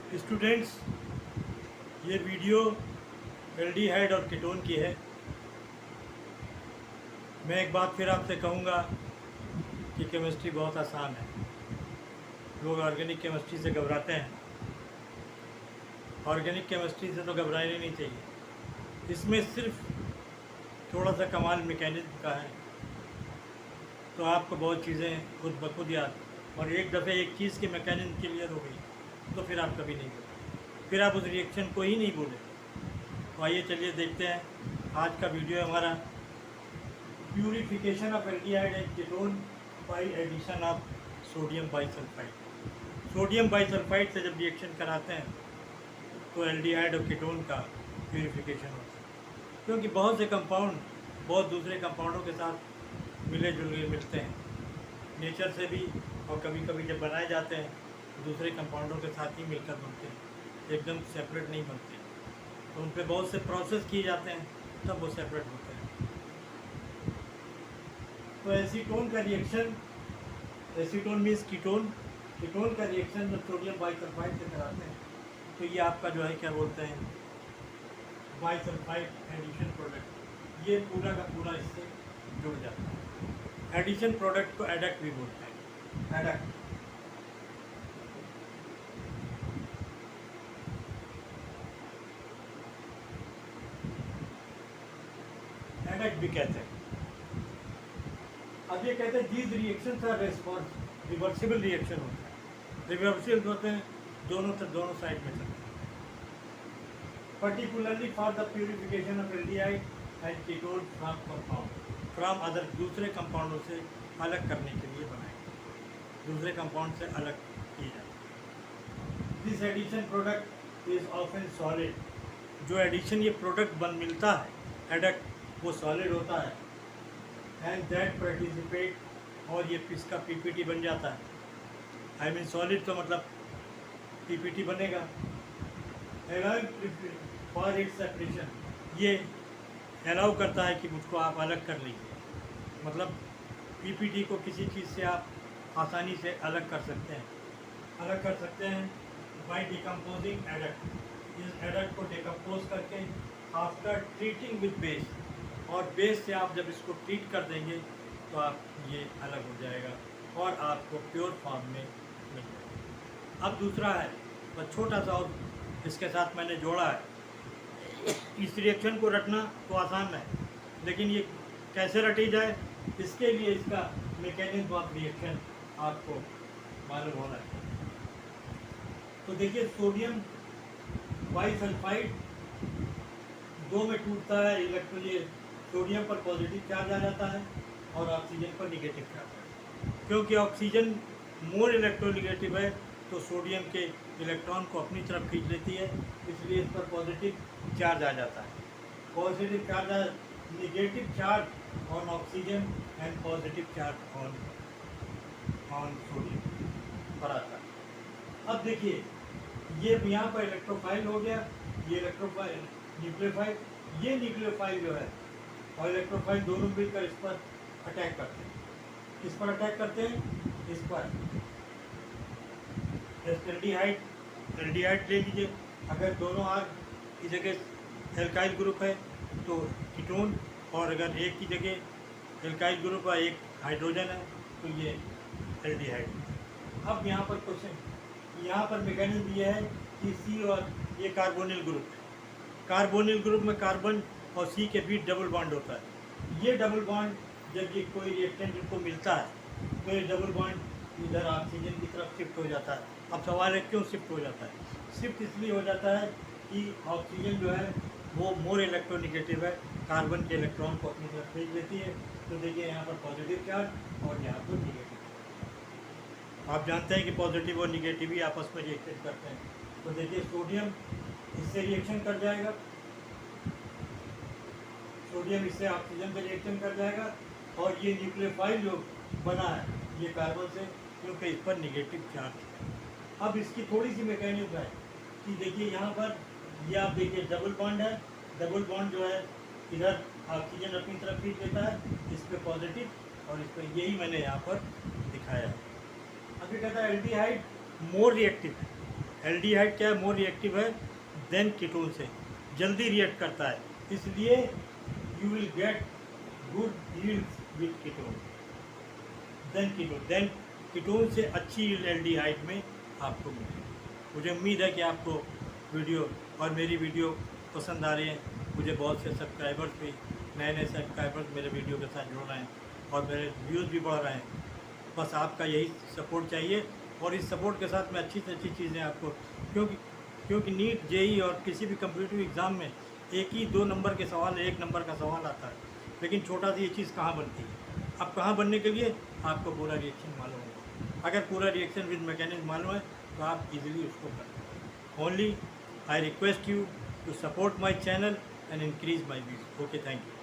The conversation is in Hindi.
स्टूडेंट्स, ये वीडियो एल्डिहाइड और कीटोन की है। मैं एक बात फिर आपसे कहूँगा कि केमिस्ट्री बहुत आसान है। लोग ऑर्गेनिक केमिस्ट्री से घबराते हैं। ऑर्गेनिक केमिस्ट्री से तो घबराना नहीं चाहिए। इसमें सिर्फ थोड़ा सा कमाल मैकेनिज्म का है, तो आपको बहुत चीज़ें खुद ब खुद याद, और एक दफ़े एक चीज़ के मैकेनिज्म क्लियर हो गई तो फिर आप कभी नहीं बोले, फिर आप उस रिएक्शन को ही नहीं बोले। तो आइए चलिए देखते हैं। आज का वीडियो हमारा purification of aldehyde and ketone by addition of sodium bisulphite. Sodium bisulphite से जब रिएक्शन कराते हैं तो एल्डिहाइड और कीटोन का प्यूरिफिकेशन होता है, क्योंकि बहुत से कंपाउंड बहुत दूसरे कंपाउंडों के साथ मिले जुले मिलते हैं नेचर से भी, और कभी कभी जब बनाए जाते हैं तो दूसरे कंपाउंडों के साथ ही मिलकर बनते हैं, एकदम सेपरेट नहीं बनते। तो उन पर बहुत से प्रोसेस किए जाते हैं तब वो सेपरेट होते हैं। तो एसीटोन का reaction, acetone means ketone, ketone का रिएक्शन जब सोडियम बाइसल्फाइड से कराते हैं तो ये आपका जो है क्या बोलते हैं, बाइसल्फाइड एडिशन प्रोडक्ट, ये पूरा का पूरा इससे जुड़ जाता है। एडिशन प्रोडक्ट को एडक्ट भी बोलते हैं। एडक्ट एडक्ट भी कहते हैं। अब ये कहते हैं these reactions are response reversible reaction होता है। रिवर्सिबल होते हैं, दोनों साइड में चलते हैं। Particularly for the purification of aldehyde and ketone from compound, from other, दूसरे कंपाउंडों से अलग करने के लिए बनाए, दूसरे कंपाउंड से अलग किए जाते। This addition product is often solid. जो एडिशन ये प्रोडक्ट बन मिलता है एडक्ट, वो सॉलिड होता है। एंड दैट पार्टिसिपेट, और ये इसका पीपीटी बन जाता है। आई मीन सॉलिड तो मतलब पीपीटी बनेगा। फॉर इट्स सेपरेशन, ये अलाउ करता है कि मुझको आप अलग कर लीजिए, मतलब पीपीटी को किसी चीज़ से आप आसानी से अलग कर सकते हैं। अलग कर सकते हैं बाय डिकम्पोजिंग एडक्ट। इस एडक्ट को डिकम्पोज करके आफ्टर ट्रीटिंग विद बेस, और बेस से आप जब इसको ट्रीट कर देंगे तो आप ये अलग हो जाएगा और आपको प्योर फॉर्म में मिल जाएगा। अब दूसरा है बस छोटा सा, और इसके साथ मैंने जोड़ा है। इस रिएक्शन को रटना तो आसान है, लेकिन ये कैसे रटी जाए इसके लिए इसका मैकेनिज्म ऑफ रिएक्शन आपको मालूम होना है। तो देखिए, सोडियम बाइसल्फाइड दो में टूटता है। इलेक्ट्रॉन, ये सोडियम पर पॉजिटिव चार्ज आ जाता है और ऑक्सीजन पर निगेटिव चार्ज आता है। क्योंकि ऑक्सीजन मोर इलेक्ट्रोनिगेटिव है तो सोडियम के इलेक्ट्रॉन को अपनी तरफ खींच लेती है, इसलिए इस पर पॉजिटिव चार्ज आ जाता है। Positive charge, negative charge on oxygen and positive charge on sodium पर आता है। अब देखिए, ये यहाँ पर इलेक्ट्रोफाइल हो गया, ये इलेक्ट्रोफाइल न्यूक्लियोफाइल, ये न्यूक्लियोफाइल जो है और इलेक्ट्रोफाइल दोनों मिलकर इस पर अटैक करते हैं। किस पर अटैक करते हैं? इस पर एल्डिहाइड। एल्डिहाइड ले लीजिए, अगर दोनों आग की जगह एल्काइल ग्रुप है तो कीटोन, और अगर एक की जगह एल्काइल ग्रुप है, एक हाइड्रोजन है, तो ये एल्डिहाइड। अब यहाँ पर क्वेश्चन, यहाँ पर मैकेनिज्म ये है कि सी और ये कार्बोनिल ग्रुप है। कार्बोनिल ग्रुप में कार्बन और सी के बीच डबल बॉन्ड होता है। ये डबल बॉन्ड जब ये कोई रिएक्टेंट इनको मिलता है तो ये डबल बॉन्ड इधर ऑक्सीजन की तरफ शिफ्ट हो जाता है। अब सवाल है क्यों शिफ्ट हो जाता है? शिफ्ट इसलिए हो जाता है कि ऑक्सीजन जो है वो मोर इलेक्ट्रोनिगेटिव है, कार्बन के इलेक्ट्रॉन को अपनी तरफ खींच लेती है। तो देखिए, यहाँ पर पॉजिटिव चार्ज और यहाँ पर निगेटिव। आप जानते हैं कि पॉजिटिव और निगेटिव ही आपस में रिएक्शन करते हैं। तो देखिए, सोडियम इससे रिएक्शन कर जाएगा, सोडियम इससे ऑक्सीजन पे रिएक्शन कर जाएगा, और ये न्यूक्लियोफाइल जो बना है ये कार्बन से, क्योंकि इस पर निगेटिव चार्ज है। अब इसकी थोड़ी सी मैकेनिज्म है कि देखिए, यहाँ पर ये आप देखिए डबल बॉन्ड है। डबल बॉन्ड जो है इधर ऑक्सीजन अपनी तरफ खींच लेता है, इस पर पॉजिटिव और इस पर, यही मैंने यहाँ पर दिखाया है। अब ये कहता है एल्डिहाइड मोर रिएक्टिव है, एल्डिहाइड क्या है, मोर रिएक्टिव है देन कीटोन से, जल्दी रिएक्ट करता है, इसलिए you will get good yields with ketone than ketone से अच्छी यील्ड एल्डिहाइड में आपको मिलेगी। मुझे उम्मीद है कि आपको वीडियो और मेरी वीडियो पसंद आ रही है। मुझे बहुत से सब्सक्राइबर्स भी, नए सब्सक्राइबर्स मेरे वीडियो के साथ जुड़ रहे हैं और मेरे व्यूज़ भी बढ़ रहे हैं। बस आपका यही सपोर्ट चाहिए और इस सपोर्ट के साथ मैं अच्छी से अच्छी चीज़ें आपको, क्योंकि नीट, जेई और किसी भी कम्पिटिटिव एग्ज़ाम में एक ही 2 नंबर के सवाल, 1 नंबर का सवाल आता है, लेकिन छोटा सी ये चीज़ कहाँ बनती है। अब कहाँ बनने के लिए आपको पूरा रिएक्शन मालूम होगा। अगर पूरा रिएक्शन विद मैकेनिज्म मालूम है तो आप इजीली उसको कर सकते हैं। Only I request you to support my channel and increase my views. Okay, thank you.